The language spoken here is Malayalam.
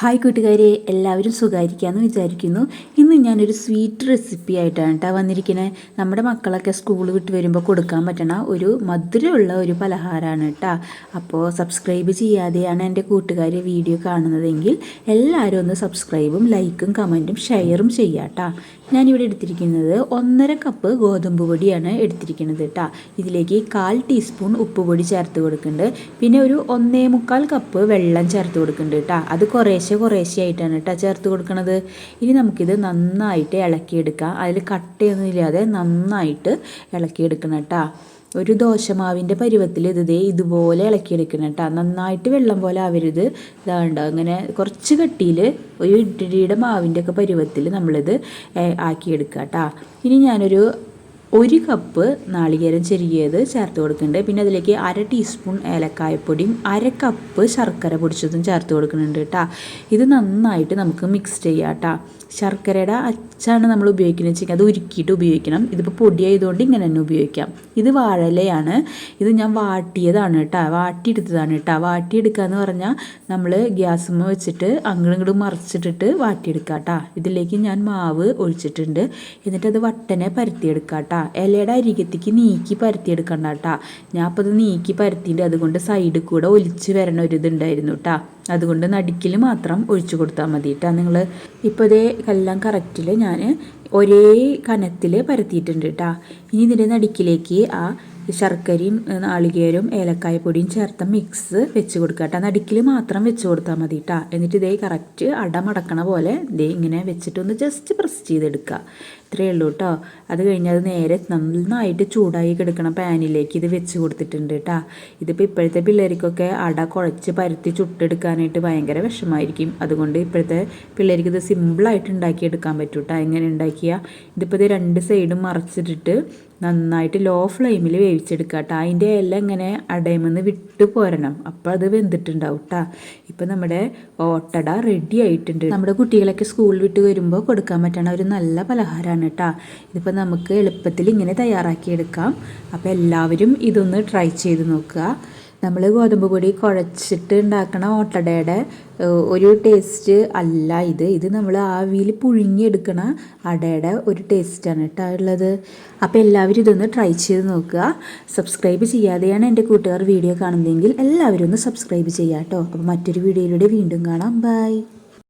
ഹായ് കൂട്ടുകാരെ, എല്ലാവരും സുഖമായിരിക്കാമെന്ന് വിചാരിക്കുന്നു. ഇന്ന് ഞാനൊരു സ്വീറ്റ് റെസിപ്പി ആയിട്ടാണ് കേട്ടോ വന്നിരിക്കുന്നത്. നമ്മുടെ മക്കളൊക്കെ സ്കൂൾ വിട്ട് വരുമ്പോൾ കൊടുക്കാൻ പറ്റണ ഒരു മധുരമുള്ള ഒരു പലഹാരമാണ് കേട്ടോ. അപ്പോൾ സബ്സ്ക്രൈബ് ചെയ്യാതെയാണ് എൻ്റെ കൂട്ടുകാർ വീഡിയോ കാണുന്നതെങ്കിൽ എല്ലാവരും ഒന്ന് സബ്സ്ക്രൈബും ലൈക്കും കമൻറ്റും ഷെയറും ചെയ്യാം കേട്ടോ. ഞാനിവിടെ എടുത്തിരിക്കുന്നത് 1.5 കപ്പ് ഗോതമ്പ് പൊടിയാണ് എടുത്തിരിക്കുന്നത് കേട്ടോ. ഇതിലേക്ക് 1/4 ടീസ്പൂൺ ഉപ്പ് പൊടി ചേർത്ത് കൊടുക്കുന്നുണ്ട്. പിന്നെ ഒരു 1.25 കപ്പ് വെള്ളം ചേർത്ത് കൊടുക്കുന്നുണ്ട് കേട്ടോ. അത് കുറേശ്ശെ ആയിട്ടാണ് കേട്ടോ ചേർത്ത് കൊടുക്കുന്നത്. ഇനി നമുക്കിത് നന്നായിട്ട് ഇളക്കിയെടുക്കാം. അതിൽ കട്ടയൊന്നും ഇല്ലാതെ നന്നായിട്ട് ഇളക്കിയെടുക്കണം കേട്ടോ. ഒരു ദോശമാവിൻ്റെ പരുവത്തിൽ ഇതുപോലെ ഇളക്കിയെടുക്കണം കേട്ടോ. നന്നായിട്ട് വെള്ളം പോലെ ആവരുത്. ഇതാണ്ട് അങ്ങനെ കുറച്ച് കട്ടിയിൽ ഒരു ഇഡ്ഡലിയുടെ മാവിൻ്റെ ഒക്കെ പരുവത്തിൽ നമ്മളിത് ആക്കിയെടുക്കുക കേട്ടോ. ഇനി ഞാനൊരു 1 കപ്പ് നാളികേരം ചെറിയത് ചേർത്ത് കൊടുക്കുന്നുണ്ട്. പിന്നെ അതിലേക്ക് 1/2 ടീസ്പൂൺ ഏലക്കായപ്പൊടിയും 1/2 കപ്പ് ശർക്കര പൊടിച്ചതും ചേർത്ത് കൊടുക്കുന്നുണ്ട് കേട്ടോ. ഇത് നന്നായിട്ട് നമുക്ക് മിക്സ് ചെയ്യാം കേട്ടോ. ശർക്കരയുടെ അച്ചാണ് നമ്മൾ ഉപയോഗിക്കുന്നത് വെച്ചാൽ അത് ഉരുക്കിയിട്ട് ഉപയോഗിക്കണം. ഇതിപ്പോൾ പൊടിയായതുകൊണ്ട് ഇങ്ങനെ തന്നെ ഉപയോഗിക്കാം. ഇത് വാഴയിലയാണ്. ഇത് ഞാൻ വാട്ടിയതാണ് കേട്ടോ, വാട്ടിയെടുത്തതാണ് കേട്ടോ. വാട്ടിയെടുക്കുക എന്ന് പറഞ്ഞാൽ നമ്മൾ ഗ്യാസുമ്മ വെച്ചിട്ട് അങ്ങോട്ടും ഇങ്ങോട്ടും മറിച്ചിട്ടിട്ട് വാട്ടിയെടുക്കുക കേട്ടോ. ഇതിലേക്ക് ഞാൻ മാവ് ഒഴിച്ചിട്ടുണ്ട്. എന്നിട്ടത് വട്ടനെ പരത്തിയെടുക്കുക കേട്ടോ. ഇലയുടെ അരികത്തേക്ക് നീക്കി പരത്തിയെടുക്കണ്ട കേട്ടോ. ഞാൻ അപ്പോൾ അത് നീക്കി പരത്തിയിട്ട് അതുകൊണ്ട് സൈഡിൽ കൂടെ ഒലിച്ച് വരണ ഒരു ഇതുണ്ടായിരുന്നു കേട്ടോ. അതുകൊണ്ട് നടുക്കിൽ മാത്രം ഒഴിച്ചു കൊടുത്താൽ മതി കേട്ടോ. നിങ്ങൾ ഇപ്പോൾ ഇതേ എല്ലാം കറക്റ്റിൽ ഞാൻ ഒരേ കനത്തിൽ പരത്തിയിട്ടുണ്ട് കേട്ടോ. ഇനി ഇതിൻ്റെ നടുക്കിലേക്ക് ആ ശർക്കരയും നാളികേരവും ഏലക്കായപ്പൊടിയും ചേർത്ത മിക്സ് വെച്ച് കൊടുക്കുക കേട്ടോ. നടുക്കിൽ മാത്രം വെച്ച് കൊടുത്താൽ മതി കേട്ടോ. എന്നിട്ട് ഇതേ കറക്റ്റ് അടമടക്കണ പോലെ ഇങ്ങനെ വെച്ചിട്ടൊന്ന് ജസ്റ്റ് പ്രസ് ചെയ്തെടുക്കുക. ഇത്രയേ ഉള്ളൂ കേട്ടോ. അത് കഴിഞ്ഞ് അത് നേരെ നന്നായിട്ട് ചൂടായി കിടക്കണം പാനിലേക്ക് ഇത് വെച്ച് കൊടുത്തിട്ടുണ്ട് കേട്ടോ. ഇതിപ്പോൾ ഇപ്പോഴത്തെ പിള്ളേർക്കൊക്കെ അട കുഴച്ച് പരത്തി ചുട്ടെടുക്കാനായിട്ട് ഭയങ്കര വിഷമമായിരിക്കും. അതുകൊണ്ട് ഇപ്പോഴത്തെ പിള്ളേർക്ക് ഇത് സിമ്പിളായിട്ട് ഉണ്ടാക്കിയെടുക്കാൻ പറ്റും കേട്ടോ. എങ്ങനെ ഉണ്ടാക്കിയാൽ ഇതിപ്പോൾ ഇത് 2 സൈഡും മറച്ചിട്ടിട്ട് നന്നായിട്ട് ലോ ഫ്ലെയിമിൽ വേവിച്ചെടുക്കുക കേട്ടോ. അതിൻ്റെ എല്ലാം ഇങ്ങനെ അടയുമെന്ന് വിട്ട് പോരണം. അപ്പോൾ അത് വെന്തിട്ടുണ്ടാവും കേട്ടോ. ഇപ്പം നമ്മുടെ ഓട്ടട റെഡി ആയിട്ടുണ്ട്. നമ്മുടെ കുട്ടികളൊക്കെ സ്കൂൾ വിട്ട് വരുമ്പോൾ കൊടുക്കാൻ പറ്റണ ഒരു നല്ല പലഹാരമാണ് കേട്ടോ. ഇതിപ്പോൾ നമുക്ക് എളുപ്പത്തിൽ ഇങ്ങനെ തയ്യാറാക്കിയെടുക്കാം. അപ്പോൾ എല്ലാവരും ഇതൊന്ന് ട്രൈ ചെയ്ത് നോക്കുക. നമ്മൾ ഗോതമ്പ് പൊടി കുഴച്ചിട്ട് ഉണ്ടാക്കണ ഓട്ടടയുടെ ഒരു ടേസ്റ്റ് അല്ല ഇത് നമ്മൾ ആവിയിൽ പുഴുങ്ങിയെടുക്കണ അടയുടെ ഒരു ടേസ്റ്റാണ് കേട്ടോ ഉള്ളത്. അപ്പോൾ എല്ലാവരും ഇതൊന്ന് ട്രൈ ചെയ്ത് നോക്കുക. സബ്സ്ക്രൈബ് ചെയ്യാതെയാണ് എൻ്റെ കൂട്ടുകാർ വീഡിയോ കാണുന്നതെങ്കിൽ എല്ലാവരും ഒന്ന് സബ്സ്ക്രൈബ് ചെയ്യാം കേട്ടോ. അപ്പോൾ മറ്റൊരു വീഡിയോയിലൂടെ വീണ്ടും കാണാം. ബൈ.